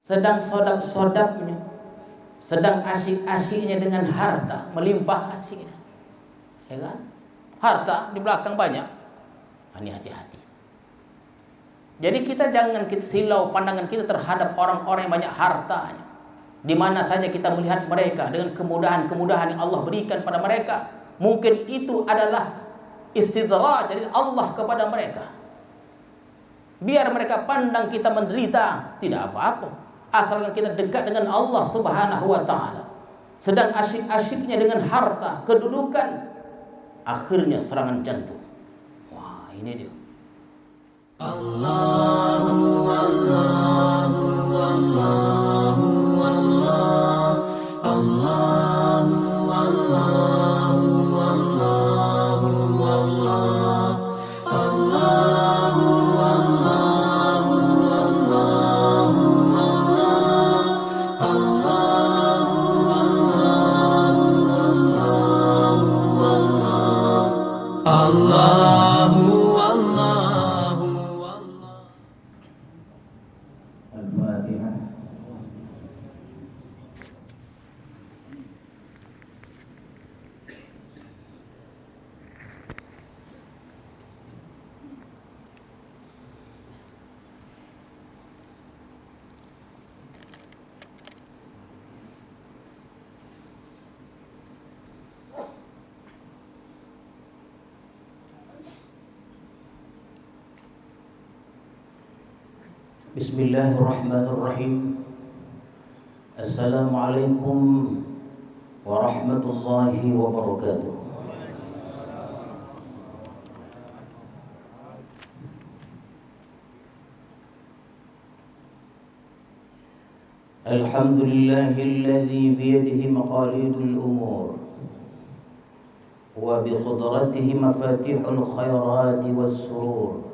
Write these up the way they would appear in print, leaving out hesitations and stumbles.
sedang sodap-sodapnya, sedang asyik-asyiknya dengan harta, melimpah asyiknya, ya kan? Harta di belakang banyak. Ini hati-hati. Jadi kita jangan silau pandangan kita terhadap orang-orang yang banyak hartanya. Di mana saja kita melihat mereka dengan kemudahan-kemudahan yang Allah berikan pada mereka, mungkin itu adalah istidraj dari Allah kepada mereka. Biar mereka pandang kita menderita, tidak apa-apa, asalkan kita dekat dengan Allah Subhanahu wa ta'ala. Sedang asyik-asyiknya dengan harta, kedudukan, akhirnya serangan jantung. Wah, ini dia. Allahu Allahu Allahu Allah, Allahu Allahu Allahu Allah, Allahu Allahu Allahu Allah, Allahu Allahu Allahu Allahu. Bismillahirrahmanirrahim. Assalamualaikum warahmatullahi wabarakatuh. Alhamdulillahilladzi biyadihi maqalidul umur wa biqudratihi mafatihul khairati was-surur.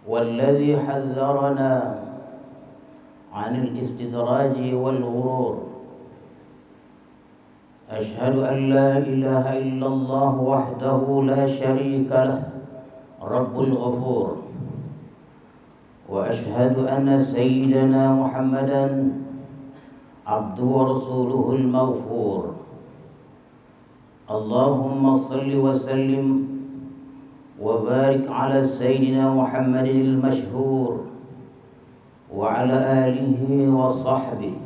والذي حذرنا عن الاستدراج والغرور. أشهد أن لا إله إلا الله وحده لا شريك له رب الغفور. وأشهد أن سيدنا محمدا عبده ورسوله المغفور. اللهم صل وسلم وبارك على سيدنا محمد المشهور وعلى آله وصحبه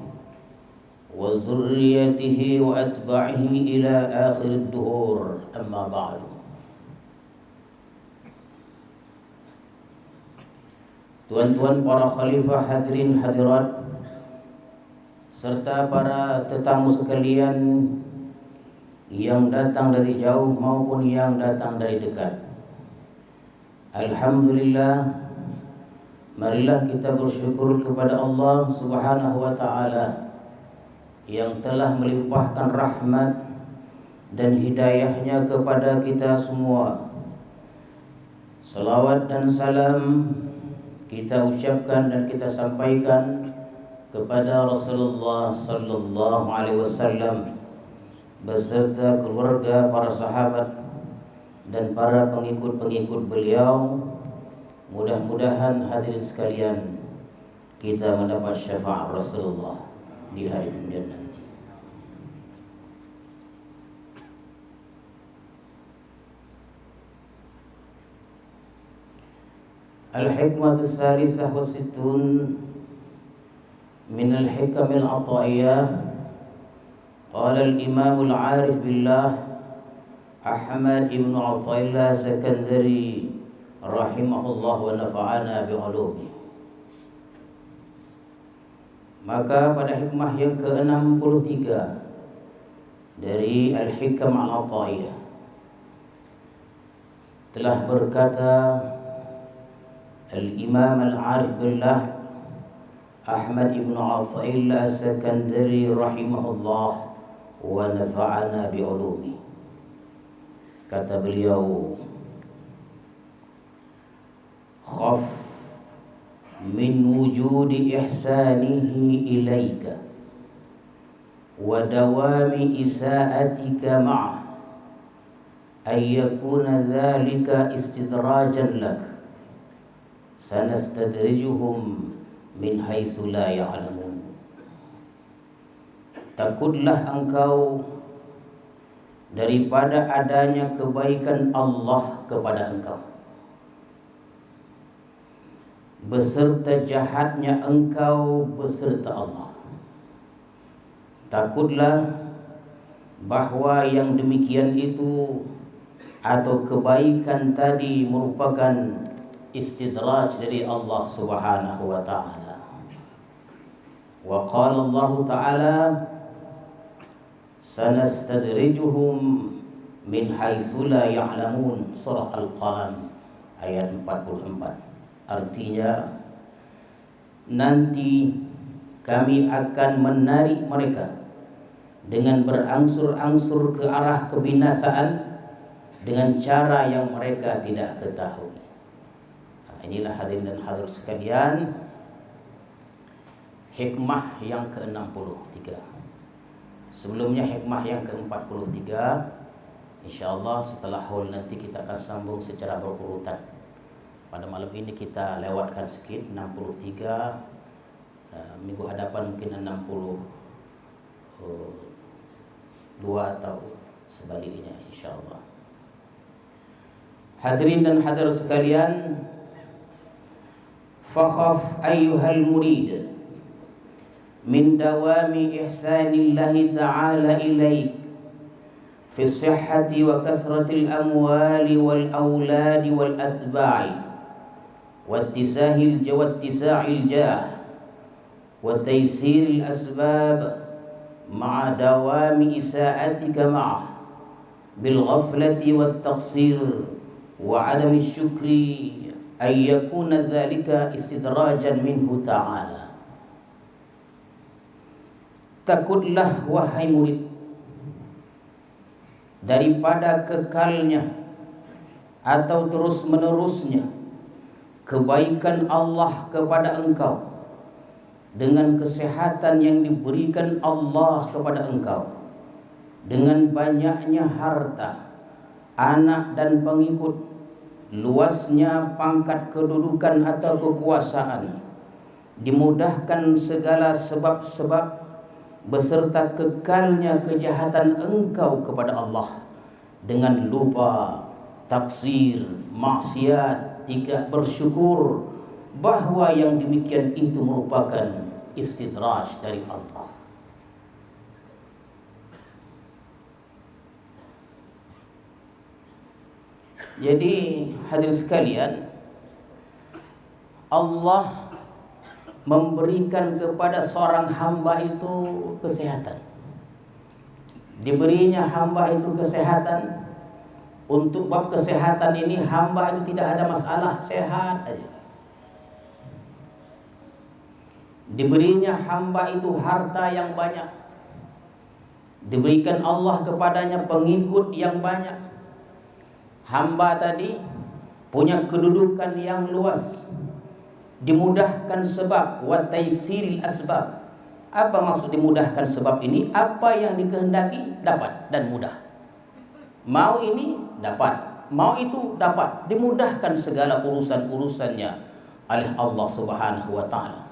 وذريته وأتباعه إلى آخر الدهور. أما بعد. Tuan-tuan para khalifah, hadirin hadirat, serta para tetamu sekalian yang datang dari jauh maupun yang datang dari dekat. Alhamdulillah, marilah kita bersyukur kepada Allah Subhanahu wa ta'ala yang telah melimpahkan rahmat dan hidayahnya kepada kita semua. Salawat dan salam kita ucapkan dan kita sampaikan kepada Rasulullah sallallahu alaihi wasallam beserta keluarga, para sahabat dan para pengikut-pengikut beliau. Mudah-mudahan hadirin sekalian kita mendapat syafaat Rasulullah di hari kemudian nanti. Al-hikmatu tsalisah wa sittun min al-hikam al-'ataiyah. Qala al-imam al-'arif billah Ahmad ibn Athaillah Sakandari rahimahullah wa nafa'ana bi'ulumi. Maka pada hikmah yang ke-63 dari Al-Hikam Al-'Ataiyah telah berkata Al-Imam Al-'Arif billah Ahmad ibn Athaillah Sakandari rahimahullah wa nafa'ana bi'ulumi. Kata beliau, khaf min wujudi ihsanihi ilaika wa dawami isa'atika ma'ah ay yakuna dhalika istidrajan lak. sanastadrijuhum min haitsu la ya'lamun. Takutlah engkau daripada adanya kebaikan Allah kepada engkau, beserta jahatnya engkau beserta Allah. Takutlah bahwa yang demikian itu atau kebaikan tadi merupakan istidraj dari Allah Subhanahu wa taala. Wa qala Allah taala sanastadrijuhum min haitsu la ya'lamun, surah Al-Qalam ayat 44. Artinya, nanti kami akan menarik mereka dengan berangsur-angsur ke arah kebinasaan dengan cara yang mereka tidak ketahui. Nah, inilah hadirin dan hadirat sekalian, hikmah yang ke-63. Sebelumnya hikmah yang ke-43. InsyaAllah setelah haul nanti kita akan sambung secara berurutan. Pada malam ini kita lewatkan sedikit 63, minggu hadapan mungkin 62 atau sebaliknya insyaallah. Hadirin dan hadirat sekalian, fakhaf ayyuhal murid min dawami ihsanillahi ta'ala ilaik fi sihhati wa kasratil amwali wal auladi wal atba'i واتساع الجاه وتيسير الأسباب مع دوام إساءتك معه بالغفلة والتقصير وعدم الشكر أن يكون ذلك استدراجا منه تعالى. Takutlah wahai murid daripada kekalnya atau terus menerusnya kebaikan Allah kepada engkau dengan kesehatan yang diberikan Allah kepada engkau, dengan banyaknya harta, anak dan pengikut, luasnya pangkat kedudukan atau kekuasaan, dimudahkan segala sebab-sebab beserta kekalnya kejahatan engkau kepada Allah dengan lupa, taksir, maksiat, tidak bersyukur, bahwa yang demikian itu merupakan istidraj dari Allah. Jadi hadirin sekalian, Allah memberikan kepada seorang hamba itu kesehatan. Diberinya hamba itu kesehatan. Untuk bab kesehatan ini hamba itu tidak ada masalah, sehat aja. Diberinya hamba itu harta yang banyak. Diberikan Allah kepadanya pengikut yang banyak. Hamba tadi punya kedudukan yang luas. Dimudahkan sebab, wa taysiril asbab. Apa maksud dimudahkan sebab ini? Apa yang dikehendaki dapat dan mudah. Mau ini dapat, mau itu dapat, dimudahkan segala urusan-urusannya oleh Allah Subhanahu wa taala.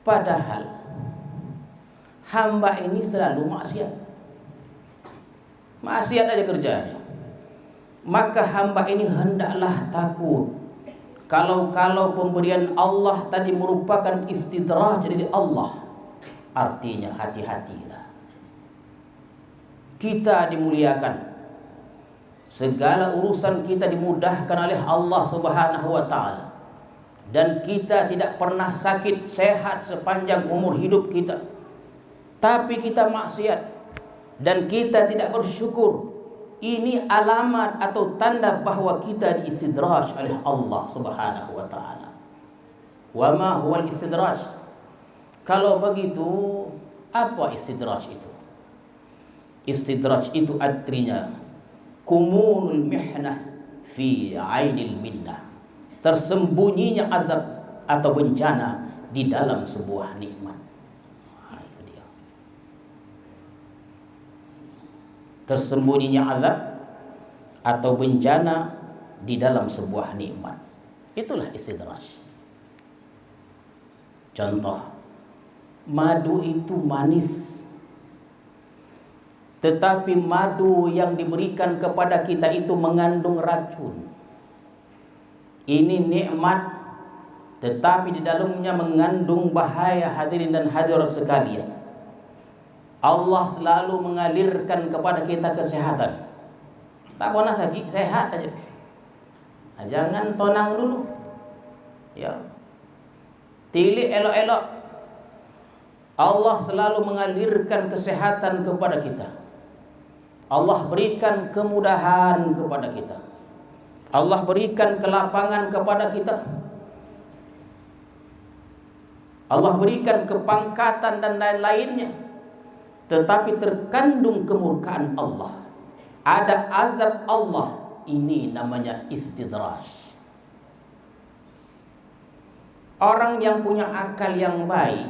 Padahal hamba ini selalu maksiat. Maksiat aja kerjanya. Maka hamba ini hendaklah takut kalau pemberian Allah tadi merupakan istidraj dari Allah. Artinya hati-hatilah. Kita dimuliakan, segala urusan kita dimudahkan oleh Allah Subhanahu wa taala, dan kita tidak pernah sakit, sehat sepanjang umur hidup kita. Tapi kita maksiat dan kita tidak bersyukur. Ini alamat atau tanda bahwa kita diistidraj oleh Allah Subhanahu wa taala. Wa ma huwal istidraj? Kalau begitu, apa istidraj itu? Istidraj itu artinya kumunul mihnah fi ainil minnah, tersembunyinya azab atau bencana di dalam sebuah nikmat. Itu dia. Tersembunyinya azab atau bencana di dalam sebuah nikmat. Itulah istidraj. Contoh, madu itu manis, tetapi madu yang diberikan kepada kita itu mengandung racun. Ini nikmat, tetapi di dalamnya mengandung bahaya. Hadirin dan hadirat sekalian, Allah selalu mengalirkan kepada kita kesehatan. Tak pernah sakit, sehat aja. Jangan tonang dulu, ya. Tilik elok-elok. Allah selalu mengalirkan kesehatan kepada kita. Allah berikan kemudahan kepada kita. Allah berikan kelapangan kepada kita. Allah berikan kepangkatan dan lain-lainnya. Tetapi terkandung kemurkaan Allah. Ada azab Allah. Ini namanya istidraj. Orang yang punya akal yang baik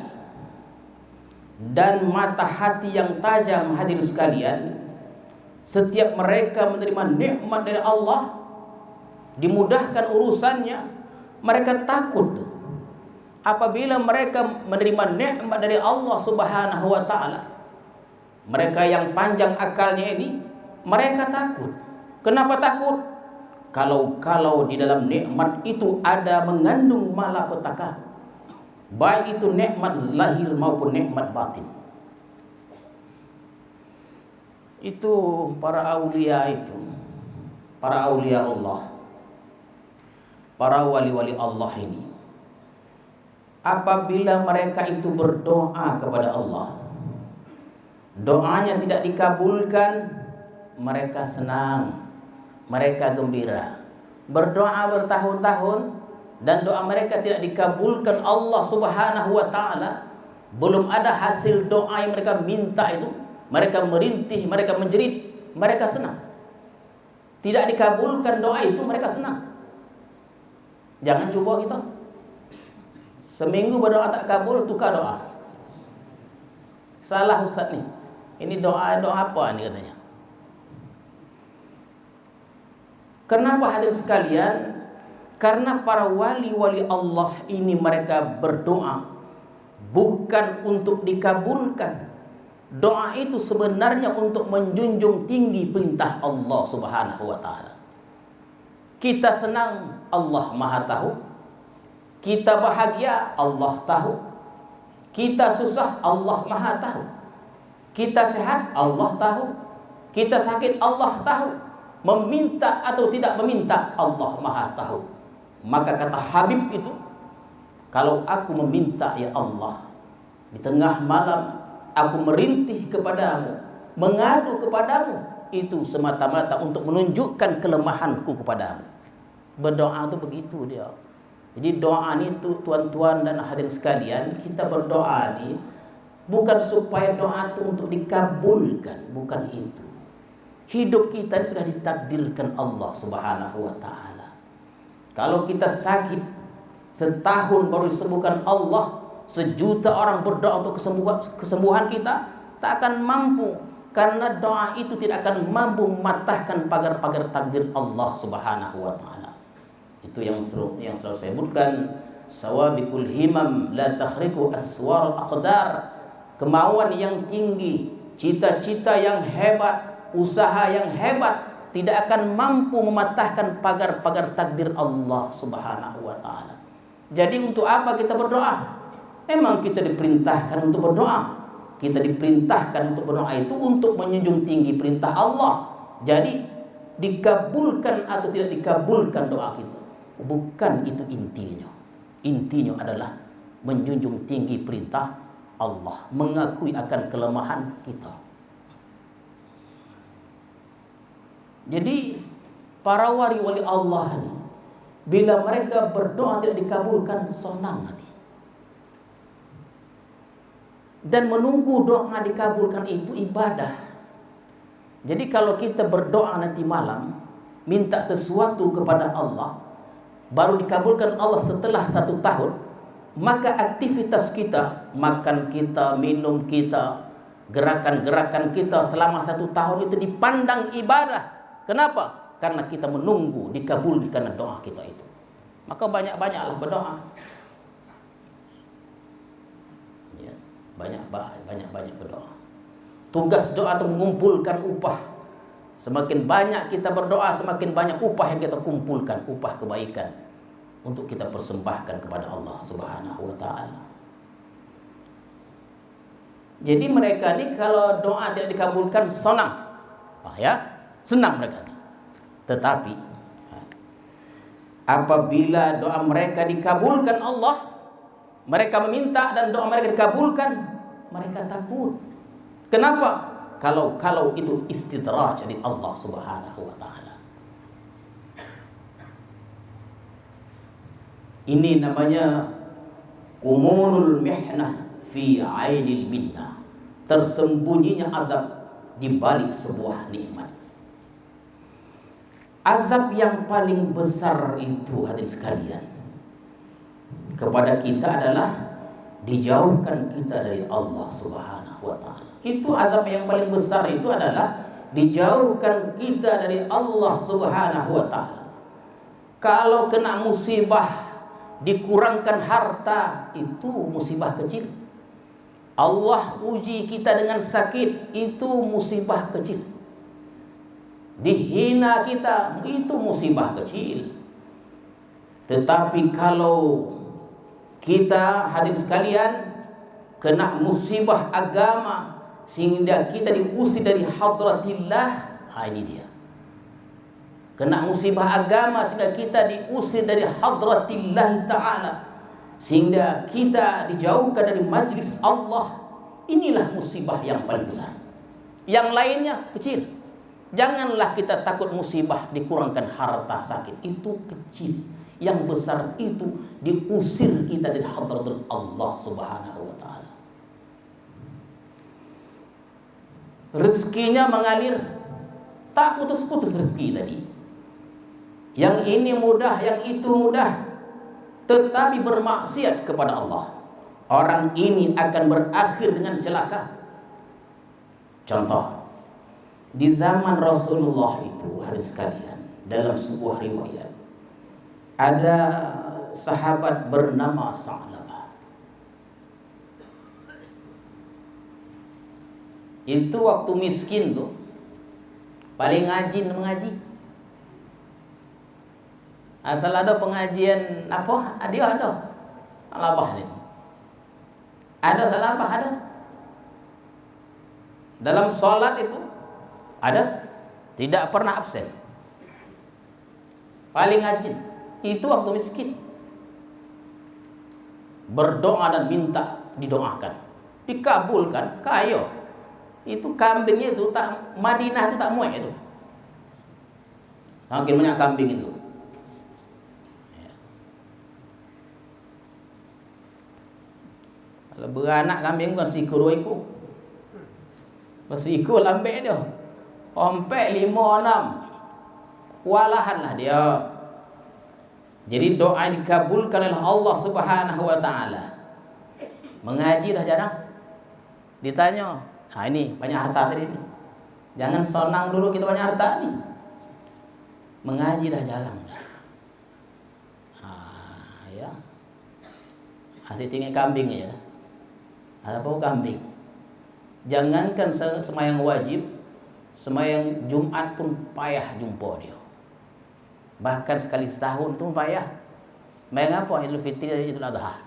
dan mata hati yang tajam, hadirin sekalian, setiap mereka menerima nikmat dari Allah, dimudahkan urusannya, mereka takut. Apabila mereka menerima nikmat dari Allah Subhanahu wa taala, mereka yang panjang akalnya ini, mereka takut. Kenapa takut? Kalau di dalam nikmat itu ada mengandung malapetaka, baik itu nikmat lahir maupun nikmat batin. Itu para aulia itu, para aulia Allah, para wali-wali Allah ini, apabila mereka itu berdoa kepada Allah, doanya tidak dikabulkan, mereka senang, mereka gembira. Berdoa bertahun-tahun dan doa mereka tidak dikabulkan Allah Subhanahu wa taala, belum ada hasil doa yang mereka minta itu, mereka merintih, mereka menjerit, mereka senang. Tidak dikabulkan doa itu, mereka senang. Jangan coba kita. Seminggu berdoa tak kabul, tukar doa. Salah ustaz nih. Ini doa apa nih katanya? Kenapa hadirin sekalian? Karena para wali-wali Allah ini mereka berdoa bukan untuk dikabulkan. Doa itu sebenarnya untuk menjunjung tinggi perintah Allah Subhanahu wa taala. Kita senang, Allah Maha tahu. Kita bahagia, Allah tahu. Kita susah, Allah Maha tahu. Kita sehat, Allah tahu. Kita sakit, Allah tahu. Meminta atau tidak meminta, Allah Maha tahu. Maka kata Habib itu, kalau aku meminta ya Allah, di tengah malam aku merintih kepadamu, mengadu kepadamu, itu semata-mata untuk menunjukkan kelemahanku kepadamu. Berdoa itu begitu dia. Jadi doa ini tuan-tuan dan hadirin sekalian, kita berdoa ini bukan supaya doa itu untuk dikabulkan, bukan itu. Hidup kita sudah ditakdirkan Allah Subhanahu wa taala. Kalau kita sakit, setahun baru disembuhkan Allah, sejuta orang berdoa untuk kesembuhan kita, tak akan mampu, karena doa itu tidak akan mampu mematahkan pagar-pagar takdir Allah Subhanahu wa taala. Itu yang selalu saya sebutkan, sawabiqul himam la takhriqu aswar al-aqdar. Kemauan yang tinggi, cita-cita yang hebat, usaha yang hebat tidak akan mampu mematahkan pagar-pagar takdir Allah Subhanahu wa taala. Jadi untuk apa kita berdoa? Memang kita diperintahkan untuk berdoa. Kita diperintahkan untuk berdoa itu untuk menjunjung tinggi perintah Allah. Jadi dikabulkan atau tidak dikabulkan doa kita, bukan itu intinya. Intinya adalah menjunjung tinggi perintah Allah, mengakui akan kelemahan kita. Jadi para wali-wali Allah ini, bila mereka berdoa tidak dikabulkan, senang hati. Dan menunggu doa dikabulkan itu ibadah. Jadi kalau kita berdoa nanti malam, minta sesuatu kepada Allah, baru dikabulkan Allah setelah 1 tahun, maka aktivitas kita, makan kita, minum kita, gerakan-gerakan kita selama 1 tahun itu dipandang ibadah. Kenapa? Karena kita menunggu dikabulkan doa kita itu. Maka banyak-banyaklah berdoa. Ya, banyak berdoa. Tugas doa itu mengumpulkan upah. Semakin banyak kita berdoa, semakin banyak upah yang kita kumpulkan, upah kebaikan untuk kita persembahkan kepada Allah Subhanahu wa taala. Jadi mereka ni kalau doa tidak dikabulkan senang. Senang mereka ni. Tetapi apabila doa mereka dikabulkan Allah, mereka meminta dan doa mereka dikabulkan, mereka takut. Kenapa? Kalau itu istidraj dari Allah Subhanahu wa taala. Ini namanya kumunul mihnah fi ainil minnah. Tersembunyinya azab di balik sebuah nikmat. Azab yang paling besar itu, hadirin sekalian, kepada kita adalah dijauhkan kita dari Allah Subhanahu wa taala. Itu azab yang paling besar itu adalah dijauhkan kita dari Allah Subhanahu wa taala. Kalau kena musibah, dikurangkan harta, itu musibah kecil. Allah uji kita dengan sakit, itu musibah kecil. Dihina kita, itu musibah kecil. Tetapi kalau kita, hadirin sekalian, kena musibah agama sehingga kita diusir dari hadratillah, ini dia. Kena musibah agama sehingga kita diusir dari hadratillah ta'ala, sehingga kita dijauhkan dari majlis Allah. Inilah musibah yang paling besar. Yang lainnya kecil. Janganlah kita takut musibah dikurangkan harta, sakit, itu kecil. Yang besar itu diusir kita dari hadratul Allah Subhanahu wa taala. Rezekinya mengalir, tak putus-putus rezeki tadi. Yang ini mudah, yang itu mudah, tetapi bermaksiat kepada Allah, orang ini akan berakhir dengan celaka. Contoh, di zaman Rasulullah itu, hadirin sekalian, dalam sebuah riwayat ada sahabat bernama Sa'labah. Itu waktu miskin tuh paling rajin mengaji. Asal ada pengajian apa? Dia ada. Salabah ni. Ada salabah ada. Dalam solat itu ada, tidak pernah absen. Paling rajin. Itu waktu miskin. Berdoa dan minta didoakan, dikabulkan, kaya. Itu kambingnya itu tak, Madinah itu tak muat itu. Makin banyak kambing itu. Kalau beranak kambing bukan siku 2 ekor. Siku lambek dia. Ompek 5, 6. Kualahan lah dia. Jadi doa dikabulkan oleh Allah Subhanahu wa taala. Mengaji dah jarang. Ditanya, ini banyak harta tadi ni. Jangan sonang dulu kita banyak harta ni. Mengaji dah jarang dah. Ya. Asyik tinggal kambing aja dah. Ada apa kambing? Jangankan semayang wajib, semayang Jumat pun payah jumpa dia. Bahkan sekali setahun tu payah. Semayang apa? Idul Fitri dan Idul Adha.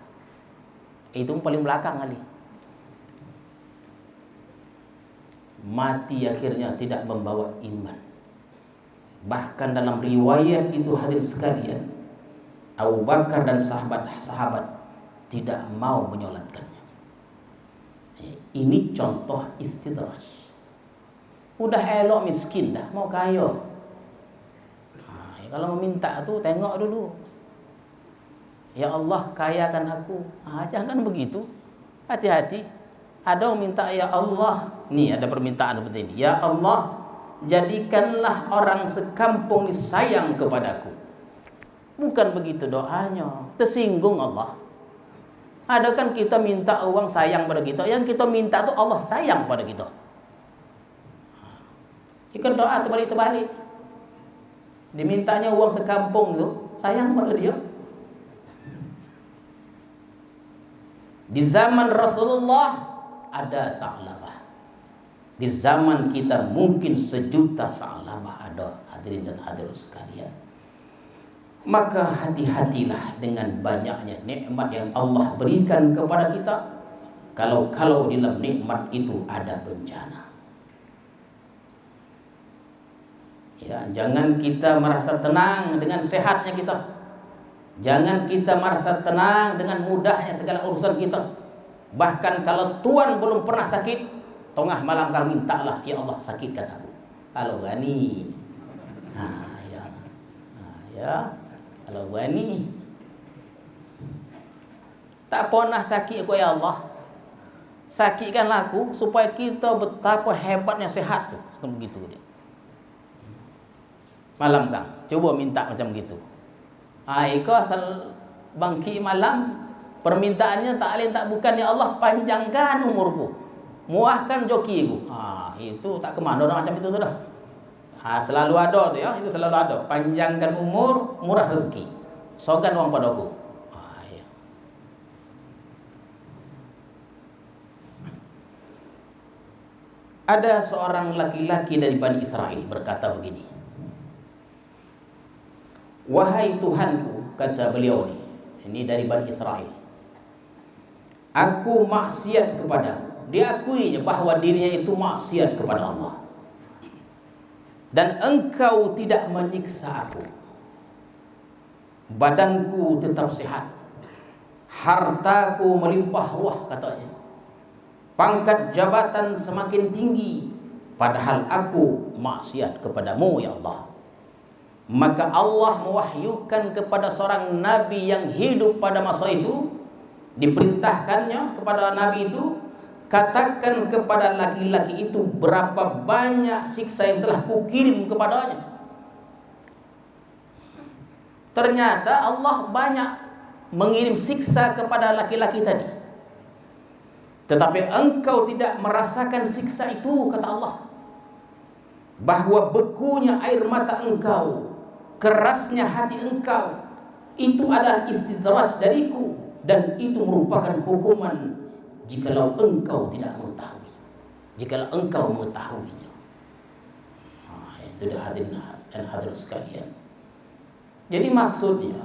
Itu paling belakang kali. Mati akhirnya tidak membawa iman. Bahkan dalam riwayat itu, hadirin sekalian, Abu Bakar dan sahabat-sahabat tidak mau menyolatkannya. Ini contoh istidraj. Udah elok miskin dah, mau kaya. Kalau meminta tu tengok dulu. Ya Allah, kayakan aku. Jangan begitu. Hati-hati. Ada yang minta, ya Allah, nih ada permintaan seperti ini. Ya Allah, jadikanlah orang sekampung ini sayang kepadaku. Bukan begitu doanya. Tersinggung Allah. Ada kan kita minta uang sayang pada kita. Yang kita minta tu Allah sayang pada kita. Jika doa terbalik-terbalik. Dimintanya uang sekampung tu, sayang pada dia. Di zaman Rasulullah ada Sa'labah. Di zaman kita mungkin 1.000.000 Sa'labah ada, hadirin dan hadirat sekalian. Maka hati-hatilah dengan banyaknya nikmat yang Allah berikan kepada kita. Kalau di dalam nikmat itu ada bencana. Ya, jangan kita merasa tenang dengan sehatnya kita. Jangan kita merasa tenang dengan mudahnya segala urusan kita. Bahkan kalau Tuhan belum pernah sakit, tengah malam kau mintalah, ya Allah sakitkan aku. Kalau gani, ya. Kalau berani tak pernah sakit aku, ya Allah sakitkanlah aku supaya kita betapa hebatnya sehat tu. Kan begitu dia. Malam kang coba minta macam gitu. Iko asal bangki malam permintaannya tak lain tak bukan, ya Allah panjangkan umurku, muahkan jokiku. Itu tak kemana macam itu tu dah. Selalu ada tu ya, itu selalu ada. Panjangkan umur, murah rezeki. Sogan wang padaku. Ya. Ada seorang laki-laki dari Bani Israel berkata begini. Wahai Tuhanku, kata beliau ini dari Bani Israel, aku maksiat kepadamu. Diakuinya bahwa dirinya itu maksiat kepada Allah. Dan engkau tidak menyiksa aku. Badanku tetap sehat, hartaku melimpah ruah katanya, pangkat jabatan semakin tinggi, padahal aku maksiat kepadamu, ya Allah. Maka Allah mewahyukan kepada seorang nabi yang hidup pada masa itu, diperintahkannya kepada nabi itu, katakan kepada laki-laki itu berapa banyak siksa yang telah kukirim kepadanya. Ternyata Allah banyak mengirim siksa kepada laki-laki tadi. Tetapi engkau tidak merasakan siksa itu, kata Allah. Bahwa bekunya air mata engkau, kerasnya hati engkau, itu adalah istidraj dariku. Dan itu merupakan hukuman jikalau engkau tidak mengetahui. Jikalau engkau mengetahuinya. Itu dah hadirin dan hadirat sekalian. Jadi maksudnya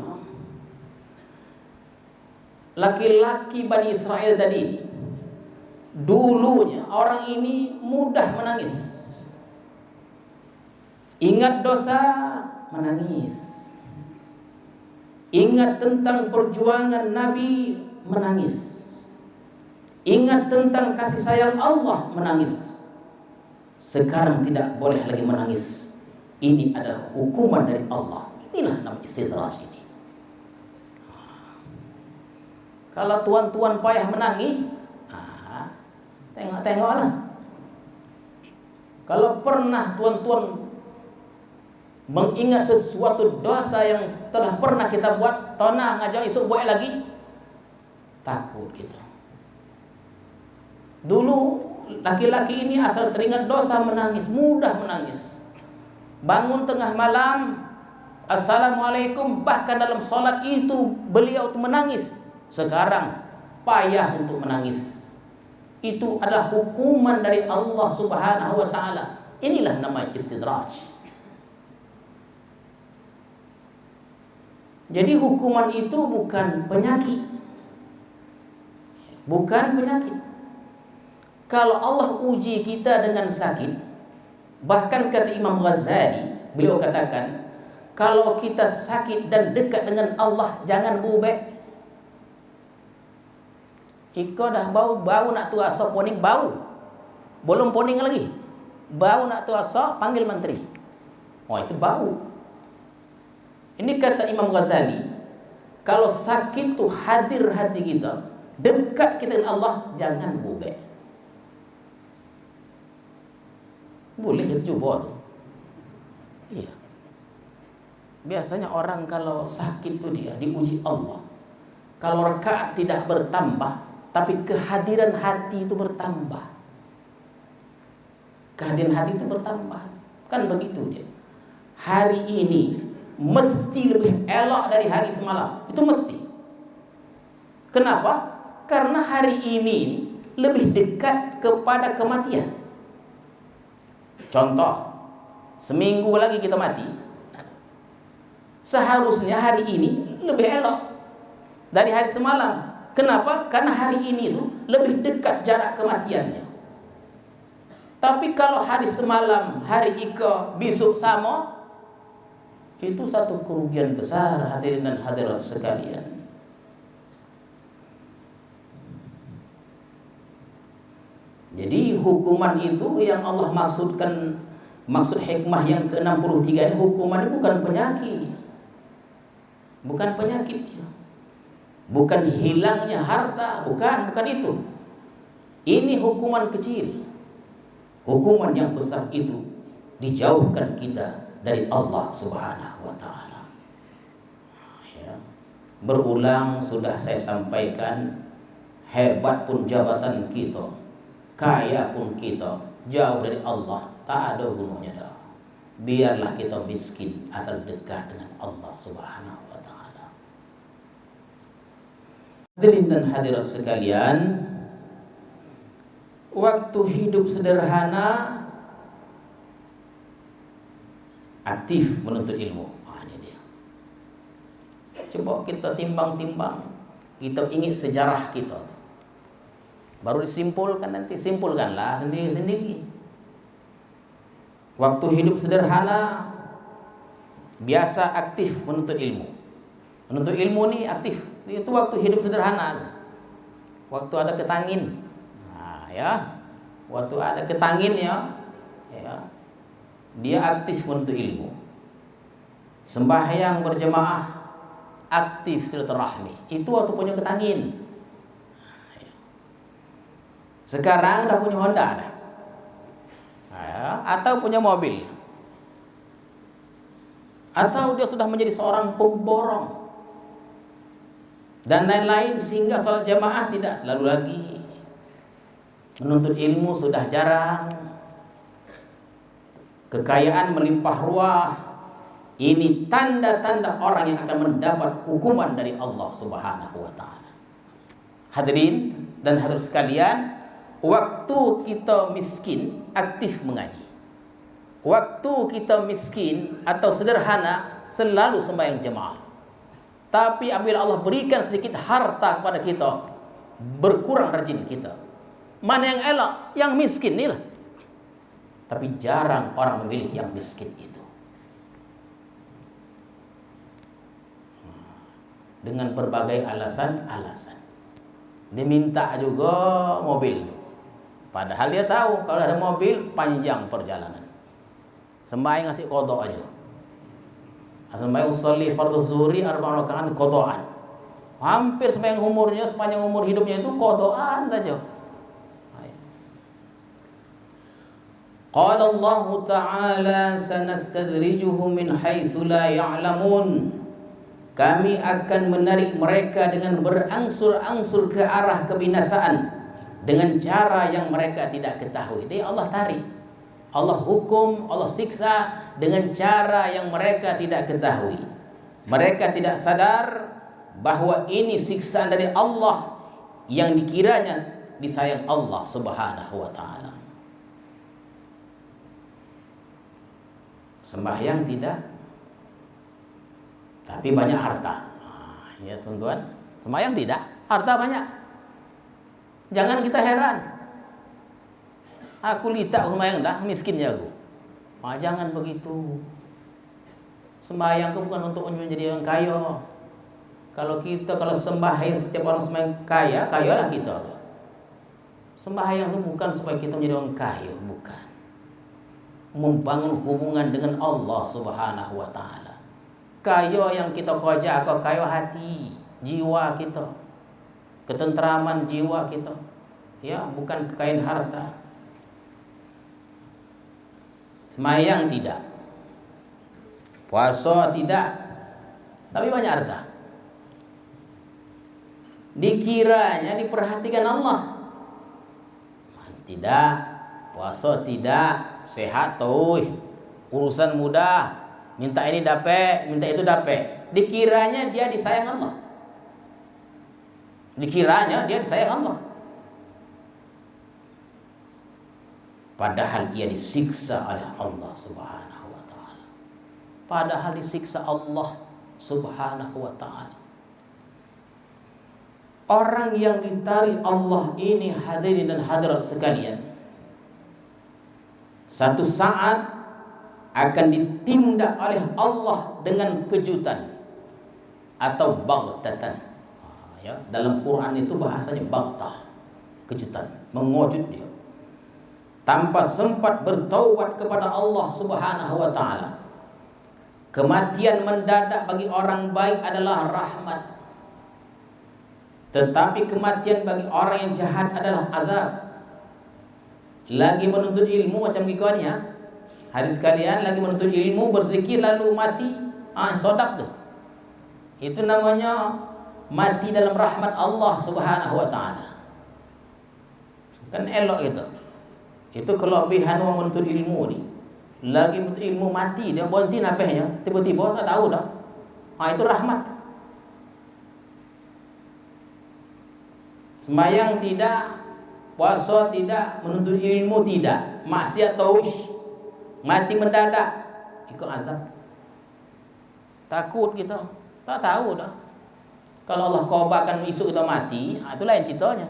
laki-laki Bani Israel tadi ini, dulunya orang ini mudah menangis. Ingat dosa, menangis. Ingat tentang perjuangan Nabi, menangis. Ingat tentang kasih sayang Allah, menangis. Sekarang tidak boleh lagi menangis. Ini adalah hukuman dari Allah. Inilah nama istidraj ini. Kalau tuan-tuan payah menangis, tengok-tengoklah. Kalau pernah tuan-tuan mengingat sesuatu dosa yang telah pernah kita buat, tonah ngajak esok buat lagi, takut kita. Dulu laki-laki ini asal teringat dosa menangis, mudah menangis. Bangun tengah malam, Assalamualaikum, bahkan dalam solat itu beliau itu menangis. Sekarang payah untuk menangis. Itu adalah hukuman dari Allah Subhanahu wa taala. Inilah nama istidraj. Jadi hukuman itu bukan penyakit. Bukan penyakit. Kalau Allah uji kita dengan sakit, bahkan kata Imam Ghazali, beliau katakan, kalau kita sakit dan dekat dengan Allah, jangan bubek. Iko dah bau nak tua sok poning bau. Belum poning lagi. Bau nak tua sok panggil menteri. Oh, itu bau. Ini kata Imam Ghazali, kalau sakit tu hadir hati kita, dekat kita dengan Allah, jangan bubek. Boleh kita coba tu. Iya. Biasanya orang kalau sakit tu dia diuji Allah. Kalau rakaat tidak bertambah, tapi kehadiran hati itu bertambah. Kehadiran hati itu bertambah. Kan begitu dia. Hari ini mesti lebih elok dari hari semalam. Itu mesti. Kenapa? Karena hari ini lebih dekat kepada kematian. Contoh, seminggu lagi kita mati. Seharusnya hari ini lebih elok dari hari semalam. Kenapa? Karena hari ini itu lebih dekat jarak kematiannya. Tapi kalau hari semalam, hari ika, besok sama, itu satu kerugian besar, hadirin dan hadirat sekalian. Jadi hukuman itu yang Allah maksudkan, maksud hikmah yang ke-63 ini, hukuman ini bukan penyakit. Bukan penyakit. Bukan hilangnya harta, bukan itu. Ini hukuman kecil. Hukuman yang besar itu dijauhkan kita dari Allah Subhanahu wa taala. Ya. Berulang sudah saya sampaikan, hebat pun jabatan kita, kaya pun kita, jauh dari Allah, tak ada gunanya dah. Biarlah kita miskin asal dekat dengan Allah Subhanahu wa taala. Hadirin dan hadirat sekalian, waktu hidup sederhana, aktif menuntut ilmu. Ini dia. Coba kita timbang-timbang, kita ingat sejarah kita. Baru disimpulkan nanti, simpulkanlah sendiri-sendiri. Waktu hidup sederhana, biasa aktif menuntut ilmu. Menuntut ilmu nih aktif. Itu waktu hidup sederhana. Waktu ada ketangin. Nah, ya. Waktu ada ketangin ya. Dia aktif menuntut ilmu. Sembahyang berjemaah, aktif silaturahmi. Itu waktu punya ketangin. Sekarang dah punya Honda dah. Atau punya mobil. Atau dia sudah menjadi seorang pemborong. Dan lain-lain, sehingga salat jamaah tidak selalu lagi. Menuntut ilmu sudah jarang. Kekayaan melimpah ruah. Ini tanda-tanda orang yang akan mendapat hukuman dari Allah Subhanahu wa taala. Hadirin dan hadirat sekalian, waktu kita miskin, aktif mengaji. Waktu kita miskin atau sederhana, selalu sembahyang jemaah. Tapi apabila Allah berikan sedikit harta kepada kita, berkurang rajin kita. Mana yang elok? Yang miskin inilah. Tapi jarang orang memilih yang miskin itu. Dengan berbagai alasan-alasan. Diminta juga mobil itu. Padahal dia tahu kalau ada mobil panjang perjalanan. Sembahyang ngasih qadha aja. Sembahyang usolli fardhu zuhri 4 rakaat qadhaan. Hampir sembahyang umurnya, sepanjang umur hidupnya itu qadhaan saja. Qala Allah Ta'ala sanastadrijuhum min haitsu la ya'lamun. Kami akan menarik mereka dengan berangsur-angsur ke arah kebinasaan dengan cara yang mereka tidak ketahui. Dia Allah tarik, Allah hukum, Allah siksa dengan cara yang mereka tidak ketahui. Mereka tidak sadar bahwa ini siksaan dari Allah yang dikiranya disayang Allah Subhanahu wa taala. Sembahyang tidak, tapi banyak harta. Ya teman-teman, sembahyang tidak, harta banyak. Jangan kita heran. Aku litak sembahyang dah, miskinnya aku. Jangan begitu. Sembahyang itu bukan untuk menjadi orang kaya. Kalau sembahyang, setiap orang sembahyang kaya, kayalah kita. Sembahyang itu bukan supaya kita menjadi orang kaya, bukan. Membangun hubungan dengan Allah Subhanahu wa taala. Kaya yang kita jaga, kaya hati, jiwa kita, ketentraman jiwa kita, ya, bukan kekayaan harta. Sembahyang tidak, puasa tidak, tapi banyak harta. Dikiranya diperhatikan Allah, tidak, puasa tidak, sehat tuh, urusan mudah, minta ini dapat, minta itu dapat. Dikiranya dia disayang Allah. Dikiranya dia disayang Allah, padahal ia disiksa oleh Allah Subhanahu wa taala. Padahal disiksa Allah Subhanahu wa taala. Orang yang ditarik Allah ini, hadirin dan hadirat sekalian, satu saat akan ditindak oleh Allah dengan kejutan atau baghtatan. Ya, dalam Quran itu bahasanya baghtah, kejutan, mengejut dia. Tanpa sempat bertaubat kepada Allah Subhanahu wa taala. Kematian mendadak bagi orang baik adalah rahmat. Tetapi kematian bagi orang yang jahat adalah azab. Lagi menuntut ilmu macam gituan ya. Hadis sekalian, lagi menuntut ilmu, berzikir lalu mati, sodak tu. Itu namanya mati dalam rahmat Allah Subhanahu wa taala. Kan elok itu. Itu kelebihan orang menuntut ilmu ni. Lagi menuntut ilmu mati, dia berhenti napehnya, tiba-tiba tak tahu dah. Itu rahmat. Sembayang tidak, puasa tidak, menuntut ilmu tidak, maksiat terus, mati mendadak, ikut azab. Takut kita, tak tahu dah. Kalau Allah qabarkan besok kita mati, itu lain ceritanya.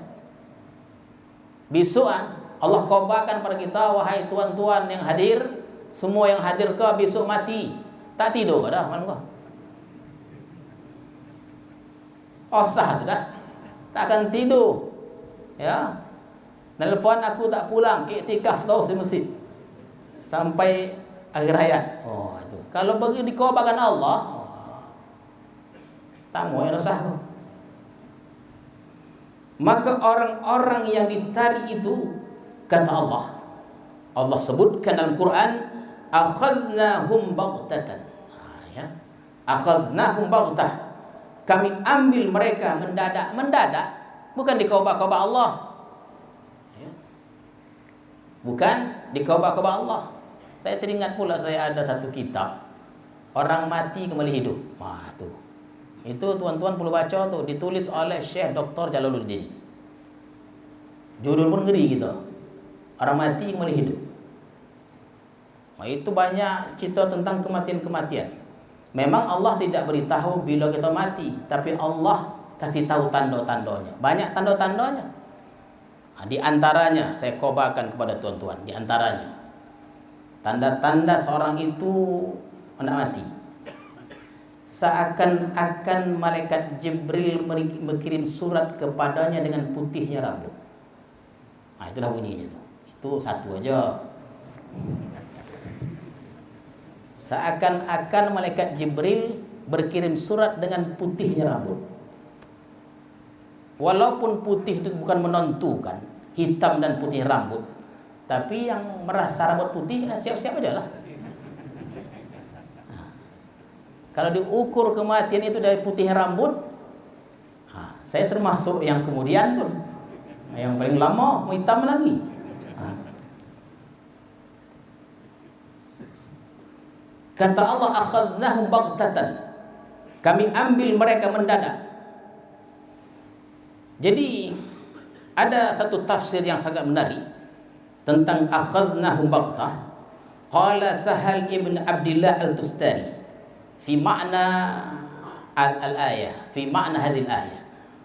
Besok Allah qabarkan pada kita, wahai tuan-tuan yang hadir, semua yang hadir ke besok mati, tak tidur dah malam kau. Sah tu dah. Tak akan tidur. Ya. Nelfon aku tak pulang, iktikaf terus di masjid sampai akhir hayat. Itu. Kalau bagi dikobarkan Allah, tak mau yang sah tu. Maka orang-orang yang ditarik itu, kata Allah sebutkan dalam Quran, akhadnahum baghtatan. Ya. Akhadnahum baghtah. Kami ambil mereka mendadak, bukan dikobar-kobar Allah. Ya. Bukan dikobar-kobar Allah. Saya teringat pula, saya ada satu kitab, orang mati kembali hidup. Itu tuan-tuan perlu baca tu, ditulis oleh Syekh Dr. Jalaluddin. Judul pun ngeri gitu. Orang mati kembali hidup. Itu banyak cerita tentang kematian-kematian. Memang Allah tidak beritahu bila kita mati, tapi Allah kasih tahu tanda-tandanya. Banyak tanda-tandanya. Di antaranya saya kobarkan kepada tuan-tuan. Di antaranya tanda-tanda seorang itu hendak mati. Seakan-akan malaikat Jibril mengirim surat kepadanya dengan putihnya rambut. Itulah bunyinya tu. Itu satu aja. Seakan-akan malaikat Jibril berkirim surat dengan putihnya rambut. Walaupun putih itu bukan menentukan, hitam dan putih rambut, tapi yang merasa rambut putih siap-siap aja lah. Kalau diukur kematian itu dari putih rambut, saya termasuk yang kemudian tuh, yang paling lama mau hitam lagi. Kata Allah, akhadnahum baghtatan. Kami ambil mereka mendadak. Jadi ada satu tafsir yang sangat menarik tentang akhadnahum baghtah. Qala Sahal ibn Abdullah al-Tustari fi makna al-ayah, fi makna hadhihi al-ayah.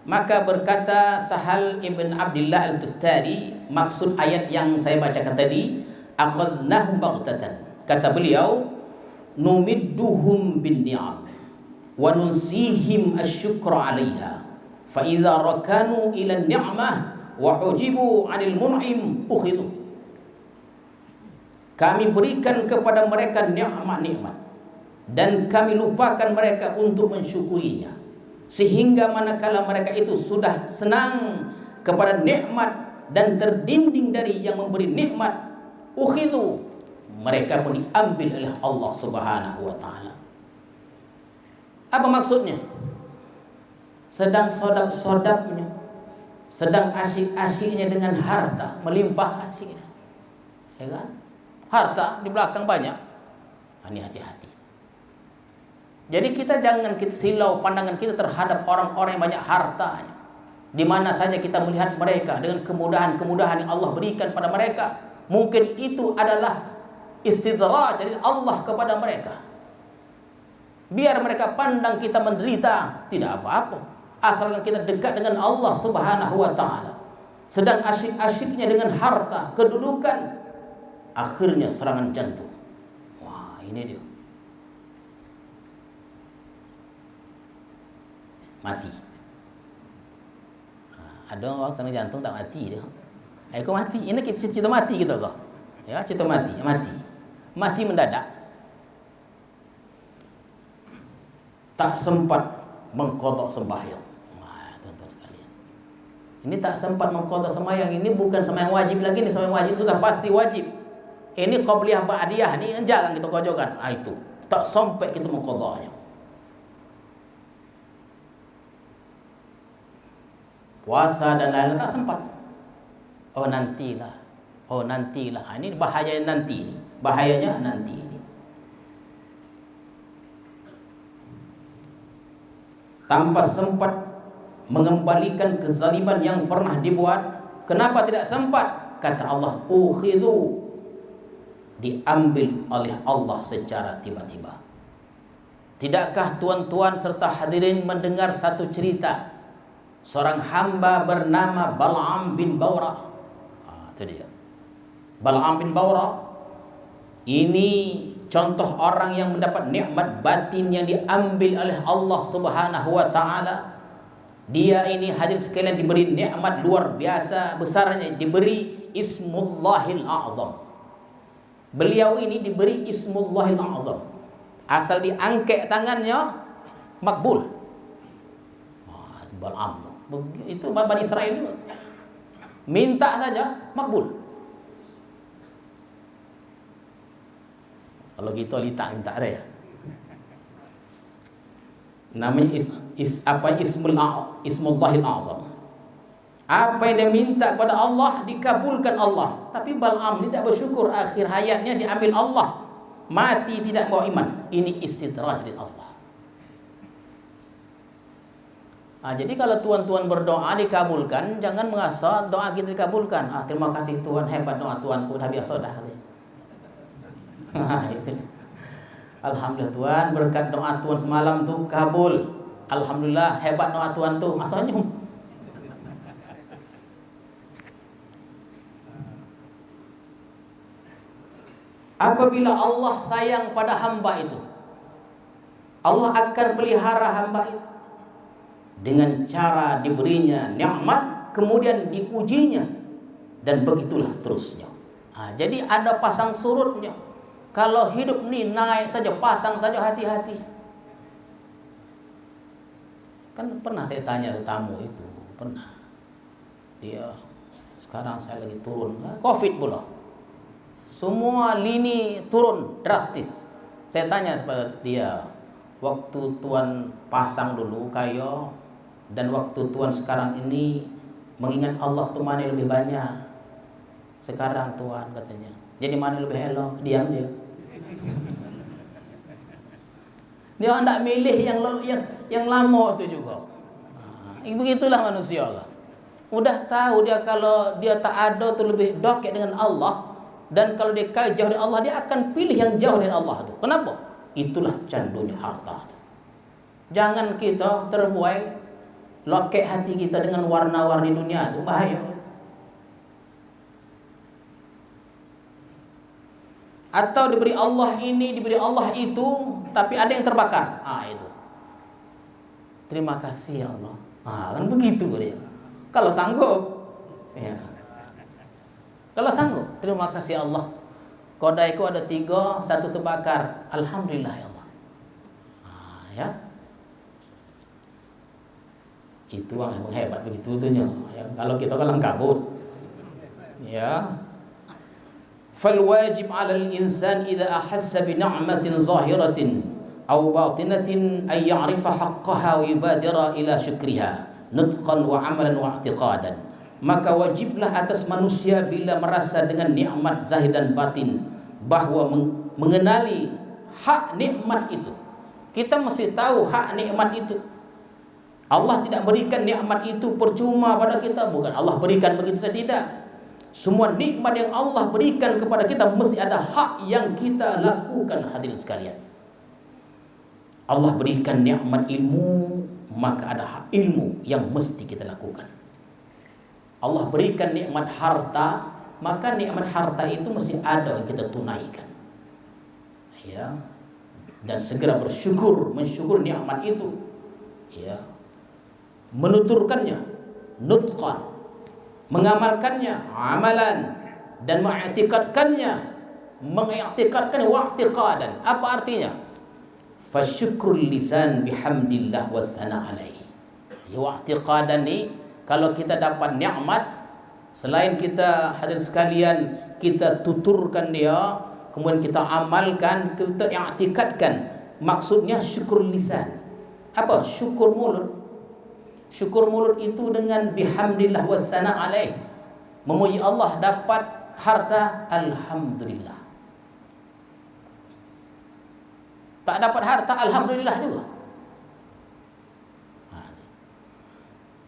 Maka berkata Sahal ibn Abdullah al-Tustari, maksud ayat yang saya bacakan tadi, akhadnahum baghtatan. Kata beliau, numidduhum bin ni'am wa nunsihim asyukra 'alaiha fa idza rakanu ila ni'mah wa hujibu 'anil mun'im ukhidhu. Kami berikan kepada mereka nikmat-nikmat dan kami lupakan mereka untuk mensyukurinya, sehingga manakala mereka itu sudah senang kepada nikmat dan terdinding dari yang memberi nikmat, ukhidhu, mereka pun diambil oleh Allah Subhanahu wa taala. Apa maksudnya? Sedang sodak-sodaknya, sedang asyik-asyiknya dengan harta, melimpah asyiknya. Ya kan? Harta di belakang banyak. Ini hati-hati. Jadi kita jangan silau pandangan kita terhadap orang-orang yang banyak hartanya. Di mana saja kita melihat mereka dengan kemudahan-kemudahan yang Allah berikan pada mereka, mungkin itu adalah istidraj dari Allah kepada mereka. Biar mereka pandang kita menderita, tidak apa-apa, asalkan kita dekat dengan Allah Subhanahu wa ta'ala. Sedang asyik-asyiknya dengan harta, kedudukan, akhirnya serangan jantung. Wah, ini dia. Mati. Ada orang serangan jantung tak mati dia. Kau mati. Ini kita cerita mati kita kau. Ya, cerita mati. Mati mendadak. Tak sempat mengqadha sembahyang. Wah, tuan-tuan sekalian. Ini tak sempat mengqadha sembahyang. Ini bukan sembahyang wajib lagi, ini sembahyang wajib sudah pasti wajib. Ini qabliyah ba'diyah ni jangan kita kojokan. Itu. Tak sampai kita mengqadhanya. Puasa dan lain-lain tak sempat. Oh nantilah. Ini bahaya nanti ini. Bahayanya nanti ini. Tanpa sempat mengembalikan kezaliman yang pernah dibuat. Kenapa tidak sempat? Kata Allah, ukhidhu, diambil oleh Allah secara tiba-tiba. Tidakkah tuan-tuan serta hadirin mendengar satu cerita seorang hamba bernama Bal'am bin Bawra? Itu dia. Bal'am bin Bawra ini contoh orang yang mendapat nikmat batin yang diambil oleh Allah Subhanahu wa ta'ala. Dia ini hadirin sekalian diberi nikmat luar biasa besarnya, diberi Ismullahil A'zam. Beliau ini diberi Ismullahil A'zam. Asal diangkat tangannya makbul. Bal'am itu Bani Israel itu. Minta saja makbul. Kalau kita minta ada ya. Namanya Ismullahil A'zam. Apa yang dia minta kepada Allah dikabulkan Allah. Tapi Bal'am ini tak bersyukur, akhir hayatnya diambil Allah. Mati tidak bawa iman. Ini istidraj dari Allah. Jadi kalau tuan-tuan berdoa dikabulkan, jangan merasa doa kita dikabulkan. Terima kasih Tuhan, hebat doa Tuanku, dah biasa dah. Alhamdulillah Tuhan, berkat doa Tuhan semalam tu kabul. Alhamdulillah, hebat doa Tuhan tu. Masalahnya apabila Allah sayang pada hamba itu, Allah akan pelihara hamba itu dengan cara diberinya nikmat, kemudian diujinya, dan begitulah seterusnya. Jadi ada pasang surutnya. Kalau hidup ni naik saja, pasang saja, hati-hati. Kan pernah saya tanya tamu itu, pernah. Dia sekarang saya lagi turun, Covid pula. Semua lini turun drastis. Saya tanya kepada dia, waktu Tuan pasang dulu kayo dan waktu Tuan sekarang ini mengingat Allah tu mana yang lebih banyak? Sekarang Tuan katanya. Jadi mana lebih elok? Diam dia. Dia hendak milih yang lama itu juga. Begitulah manusia lah. Udah tahu dia kalau dia tak ada tu lebih dekat dengan Allah, dan kalau dia jauh dari Allah, dia akan pilih yang jauh dari Allah tu. Kenapa? Itulah candunya harta. Jangan kita terbuai loket hati kita dengan warna-warni dunia tu, bahaya. Atau diberi Allah ini, diberi Allah itu, tapi ada yang terbakar. Itu. Terima kasih ya Allah. Kan begitu dia. Kalau sanggup, ya. Kalau sanggup, terima kasih Allah. Kodaiku ada 3, 1 terbakar. Alhamdulillah ya Allah. Ya. Itu yang hebat begitu tuhnya. Ya. Kalau kita kalang kabut. Ya. فالواجب على الإنسان إذا أحس بنعمة ظاهرة أو باطنة أن يعرف حقها ويبادر إلى شكرها نطقا وعملا واعتقادا. Maka wajiblah atas manusia bila merasa dengan nikmat zahir dan batin bahwa mengenali hak nikmat itu. Kita mesti tahu hak nikmat itu. Allah tidak berikan nikmat itu percuma pada kita, bukan Allah berikan begitu saja, tidak. Semua nikmat yang Allah berikan kepada kita mesti ada hak yang kita lakukan, hadirin sekalian. Allah berikan nikmat ilmu, maka ada hak ilmu yang mesti kita lakukan. Allah berikan nikmat harta, maka nikmat harta itu mesti ada yang kita tunaikan. Ya. Dan segera bersyukur, mensyukur nikmat itu. Ya. Menuturkannya nutqan, mengamalkannya amalan, dan mengiktikadkan wa'tiqadan. Apa artinya? Fasyukrul lisan bihamdillah wassana alaihi. Ya, wa'tiqadan ni, kalau kita dapat nikmat, selain kita hadir sekalian kita tuturkan dia, kemudian kita amalkan, kita i'tikadkan, maksudnya syukur lisan. Apa? Syukur mulut. Syukur mulut itu dengan bihamdillah wassana alaih, memuji Allah, dapat harta, alhamdulillah. Tak dapat harta, alhamdulillah juga.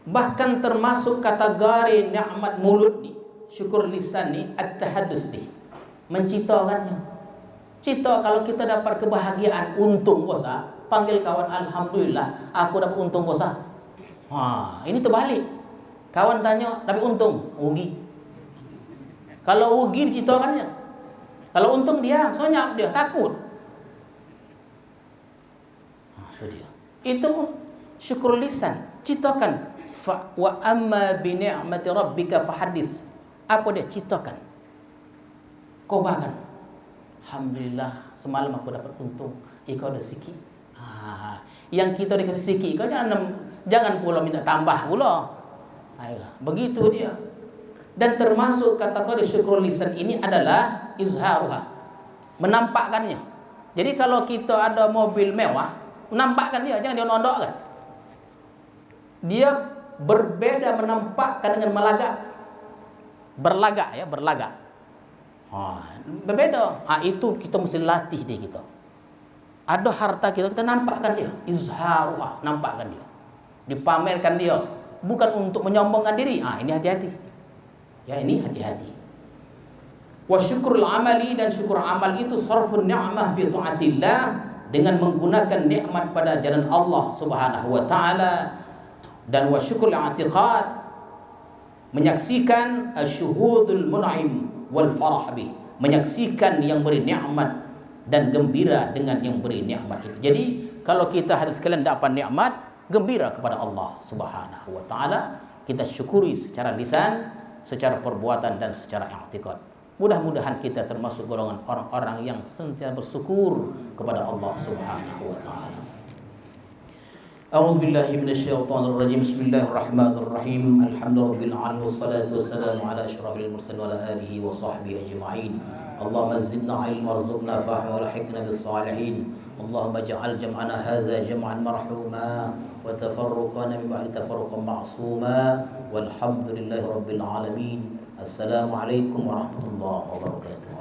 Bahkan termasuk kategori nikmat mulut ni, syukur lisan ni, at-tahaddus ni, mencitakannya. Cita kalau kita dapat kebahagiaan, untung bosa, panggil kawan, alhamdulillah aku dapat untung bosa. Ini terbalik. Kawan tanya, dapat untung, rugi. Kalau rugi dicitakannya. Kalau untung dia senyap, dia takut. Itu dia. Itu syukur lisan, citakan. Wa amma bi ni'mati rabbika fahaddis. Apa dia? Citakan. Kobarkan. Alhamdulillah, semalam aku dapat untung. Kau ada sikit. Yang kita dikasih sikit, kau jangan pula minta tambah pula. Begitu dia. Dan termasuk kategori syukur lisan ini adalah izharuha, menampakkannya. Jadi kalau kita ada mobil mewah, menampakkan dia, jangan dia nondokkan. Dia berbeda menampakkan dengan melagak. Berlagak ya, berlagak. Berbeda. Itu kita mesti latih dia kita. Ada harta kita nampakkan dia, izharuha, nampakkan dia, dipamerkan dia, bukan untuk menyombongkan diri. Ini hati-hati. Ya, ini hati-hati. Wa syukrul amali, dan syukur amal itu sarfun ni'mah fi ta'atillah, dengan menggunakan nikmat pada jalan Allah Subhanahu wa taala. Dan wa syukrul i'tiqad, menyaksikan asyuhudul mun'im wal farah bih, menyaksikan yang beri nikmat dan gembira dengan yang beri nikmat itu. Jadi kalau kita hadir sekalian dapat nikmat, gembira kepada Allah Subhanahu wa taala, kita syukuri secara lisan, secara perbuatan, dan secara i'tiqad. Mudah-mudahan kita termasuk golongan orang-orang yang senantiasa bersyukur kepada Allah Subhanahu wa taala. A'udzu billahi minasyaitonir rajim. Bismillahirrahmanirrahim. Alhamdulillahirabbil alamin, wassalatu wassalamu ala asyrafil mursalin wa ala alihi wa sahbihi ajma'in. Allahumma zidna ilma warzuqna fahma walhiqna bis salihin. Allahumma ij'al jam'ana hadza jam'an marhuma wa tafarruqana min ba'di tafarruqan ma'suma. Walhamdulillahirabbil alamin. Assalamualaikum warahmatullahi wabarakatuh.